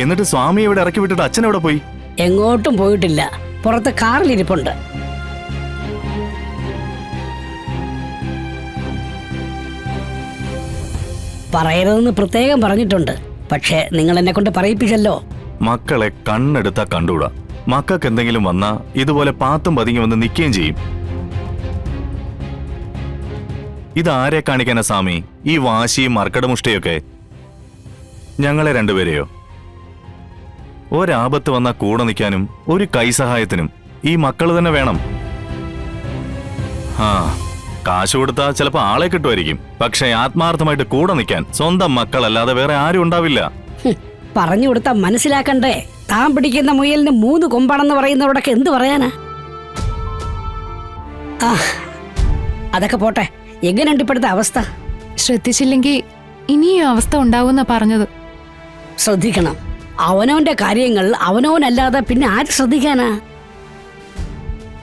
എന്നിട്ട് സ്വാമി ഇവിടെ ഇറക്കി വിട്ടിട്ട് അച്ഛൻ എവിടെ പോയി? എങ്ങോട്ടും പോയിട്ടില്ല, പുറത്ത് കാറിലിരിപ്പുണ്ട്. പറയരുതെന്ന് പ്രത്യേകം പറഞ്ഞിട്ടുണ്ട്, പക്ഷെ നിങ്ങൾ എന്നെ കൊണ്ട് പറയിപ്പിച്ചല്ലോ. മക്കളെ കണ്ണെടുത്താ കണ്ടുകൂടാ. മക്കൾക്ക് എന്തെങ്കിലും വന്നാ ഇതുപോലെ പാത്തും പതുങ്ങി വന്ന് നിൽക്കുകയും ചെയ്യും. ഇതാരെ കാണിക്കാനാ സ്വാമി ഈ വാശിയും മർക്കടമുഷ്ടിയൊക്കെ? ഞങ്ങളെ രണ്ടുപേരെയോ? ഒരാപത്ത് വന്നാ കൂടെ നിൽക്കാനും ഒരു കൈസഹായത്തിനും ഈ മക്കൾ തന്നെ വേണം. ആ, കാശ് കൊടുത്താ ചിലപ്പോ ആളെ കിട്ടുമായിരിക്കും, പക്ഷെ ആത്മാർത്ഥമായിട്ട് കൂടെ നിൽക്കാൻ സ്വന്തം മക്കളല്ലാതെ വേറെ ആരും ഉണ്ടാവില്ല. പറഞ്ഞു കൊടുത്താ മനസ്സിലാക്കണ്ടേ? താൻ പിടിക്കുന്ന മുയലിന് 3 കൊമ്പാണെന്ന് പറയുന്നവരോടൊക്കെ എന്ത് പറയാനാ? ആ, അതൊക്കെ പോട്ടെ. എങ്ങനെയുണ്ട് ഇപ്പോഴത്തെ അവസ്ഥ? ശ്രദ്ധിച്ചില്ലെങ്കിൽ ഇനിയും അവസ്ഥ ഉണ്ടാവുന്ന പറഞ്ഞത്. ശ്രദ്ധിക്കണം. അവനവന്റെ കാര്യങ്ങൾ അവനവനല്ലാതെ പിന്നെ ആര് ശ്രദ്ധിക്കാനാ?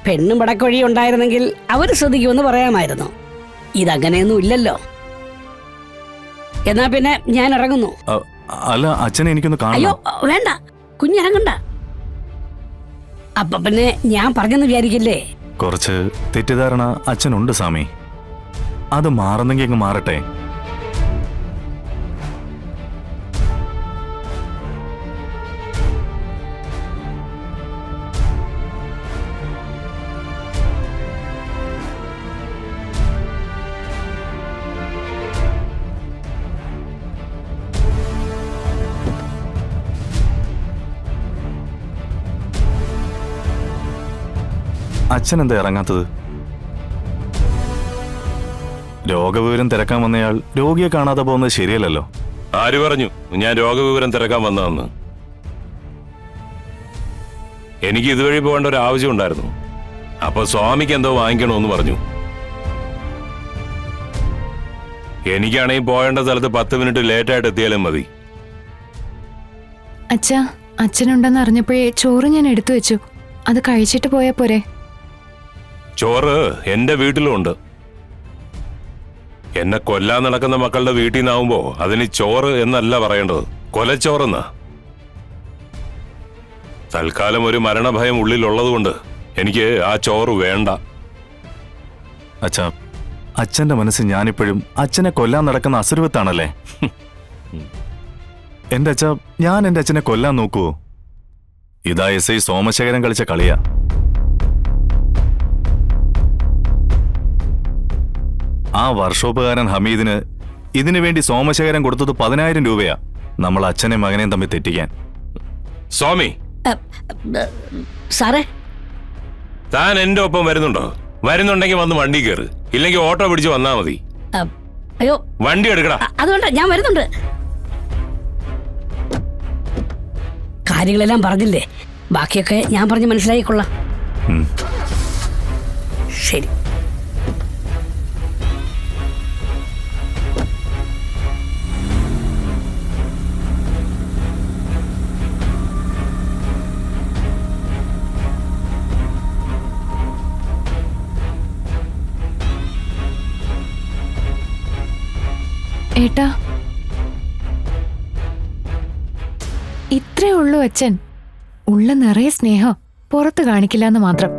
പെണ്ണും പടക്കൊഴി ഉണ്ടായിരുന്നെങ്കിൽ അവര് ശ്രദ്ധിക്കുമെന്ന് പറയാമായിരുന്നു. ഇതങ്ങനെയൊന്നും ഇല്ലല്ലോ. എന്നാ പിന്നെ ഞാൻ ഇറങ്ങുന്നു. അല്ല, അച്ഛനെ എനിക്കൊന്ന് അയ്യോ കാണാം. വേണ്ട, കുഞ്ഞിറങ്ങണ്ട. അപ്പൊ പിന്നെ ഞാൻ പറഞ്ഞെന്ന് വിചാരിക്കില്ലേ? കുറച്ച് തെറ്റിദ്ധാരണ അച്ഛനുണ്ട് സ്വാമി. അത് മാറുന്നെങ്കിൽ അങ്ങ് മാറട്ടെ. അച്ഛൻ എന്താ ഇറങ്ങാത്തത്? രോഗവിവരം തിരക്കാൻ വന്നയാൾ രോഗിയെ കാണാതെ പോകുന്നത് ശരിയല്ലല്ലോ. ആര് പറഞ്ഞു ഞാൻ രോഗവിവരം തിരക്കാൻ വന്നതെന്ന്? എനിക്ക് ഇതുവഴി പോകേണ്ട ഒരു ആവശ്യം ഉണ്ടായിരുന്നു. അപ്പൊ സ്വാമിക്ക് എന്തോ വാങ്ങിക്കണമെന്ന് പറഞ്ഞു. എനിക്കാണെങ്കിൽ പോകേണ്ട സ്ഥലത്ത് 10 മിനിറ്റ് ലേറ്റായിട്ട് എത്തിയാലും മതി. അച്ഛാ, അച്ഛനുണ്ടെന്ന് അറിഞ്ഞപ്പോഴേ ചോറ് ഞാൻ എടുത്തു വെച്ചു. അത് കഴിച്ചിട്ട് പോയാ പോരെ? ചോറ് എന്റെ വീട്ടിലുണ്ട്. എന്നെ കൊല്ലാൻ നടക്കുന്ന മക്കളുടെ വീട്ടിൽ നിന്നാവുമ്പോ അതിന് ചോറ് എന്നല്ല പറയേണ്ടത്, കൊലച്ചോറെന്നാ. തൽക്കാലം ഒരു മരണഭയം ഉള്ളിലുള്ളതുകൊണ്ട് എനിക്ക് ആ ചോറ് വേണ്ട. അച്ഛാ, അച്ഛന്റെ മനസ്സ് ഞാനിപ്പോഴും അച്ഛനെ കൊല്ലാൻ നടക്കുന്ന അസുരവത്താണല്ലേ? എന്റെ അച്ഛാ, ഞാൻ എന്റെ അച്ഛനെ കൊല്ലാൻ നോക്കുവോ? ഇതാ SI സോമശേഖരൻ കളിച്ച കളിയാ. ആ വർഷോപ്പുകാരൻ ഹമീദിന് ഇതിനു വേണ്ടി സോമശേഖരൻ കൊടുത്തത് 10,000 രൂപയാ, നമ്മൾ അച്ഛനെയും മകനെയും തമ്മിൽ തെറ്റിക്കാൻ. സ്വാമി, സാറേ, താൻ എന്റെ ഒപ്പം വരുന്നുണ്ടോ? വരുന്നുണ്ടെങ്കിൽ വന്ന് വണ്ടി കയറ്, ഇല്ലെങ്കിൽ ഓട്ടോ പിടിച്ച് വന്നാ മതി. അയ്യോ, വണ്ടി എടുക്കടാ. അതുകൊണ്ട് ഞാൻ വരുന്നുണ്ട്. കാര്യങ്ങളെല്ലാം പറഞ്ഞില്ലേ? ബാക്കിയൊക്കെ ഞാൻ പറഞ്ഞ് മനസ്സിലായിക്കൊള്ളാം. ശരി. ഏട്ടാ, ഇത്രേ ഉള്ളൂ അച്ഛൻ. ഉള്ള നിറയെ സ്നേഹം പുറത്ത് കാണിക്കില്ല എന്ന് മാത്രം.